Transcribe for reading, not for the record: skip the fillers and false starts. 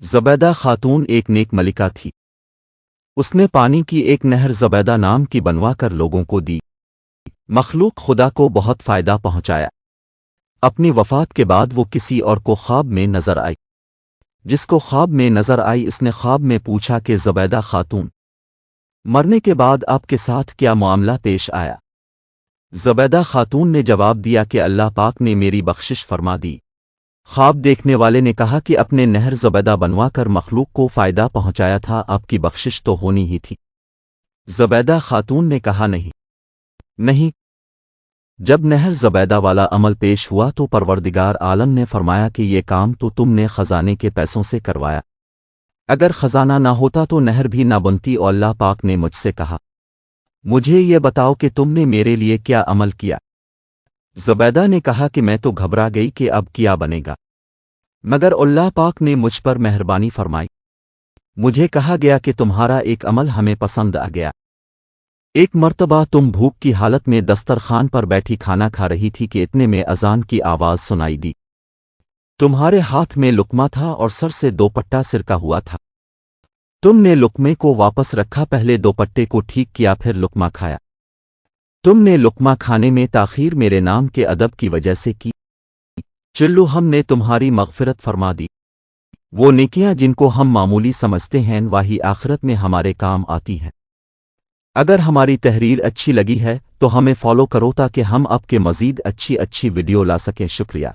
زبیدہ خاتون ایک نیک ملکہ تھی۔ اس نے پانی کی ایک نہر زبیدہ نام کی بنوا کر لوگوں کو دی۔ مخلوق خدا کو بہت فائدہ پہنچایا۔ اپنی وفات کے بعد وہ کسی اور کو خواب میں نظر آئی۔ جس کو خواب میں نظر آئی اس نے خواب میں پوچھا کہ زبیدہ خاتون، مرنے کے بعد آپ کے ساتھ کیا معاملہ پیش آیا؟ زبیدہ خاتون نے جواب دیا کہ اللہ پاک نے میری بخشش فرما دی۔ خواب دیکھنے والے نے کہا کہ اپنے نہر زبیدہ بنوا کر مخلوق کو فائدہ پہنچایا تھا، آپ کی بخشش تو ہونی ہی تھی۔ زبیدہ خاتون نے کہا نہیں۔ جب نہر زبیدہ والا عمل پیش ہوا تو پروردگار عالم نے فرمایا کہ یہ کام تو تم نے خزانے کے پیسوں سے کروایا، اگر خزانہ نہ ہوتا تو نہر بھی نہ بنتی۔ اور اللہ پاک نے مجھ سے کہا مجھے یہ بتاؤ کہ تم نے میرے لیے کیا عمل کیا؟ زبیدہ نے کہا کہ میں تو گھبرا گئی کہ اب کیا بنے گا، مگر اللہ پاک نے مجھ پر مہربانی فرمائی۔ مجھے کہا گیا کہ تمہارا ایک عمل ہمیں پسند آ گیا۔ ایک مرتبہ تم بھوک کی حالت میں دسترخوان پر بیٹھی کھانا کھا رہی تھی کہ اتنے میں اذان کی آواز سنائی دی۔ تمہارے ہاتھ میں لقمہ تھا اور سر سے دوپٹہ سرکا ہوا تھا۔ تم نے لقمے کو واپس رکھا، پہلے دوپٹے کو ٹھیک کیا پھر لقمہ کھایا۔ تم نے لقمہ کھانے میں تاخیر میرے نام کے ادب کی وجہ سے کی، چلو ہم نے تمہاری مغفرت فرما دی۔ وہ نیکیاں جن کو ہم معمولی سمجھتے ہیں وہی آخرت میں ہمارے کام آتی ہیں۔ اگر ہماری تحریر اچھی لگی ہے تو ہمیں فالو کرو تاکہ ہم آپ کے مزید اچھی ویڈیو لا سکیں۔ شکریہ۔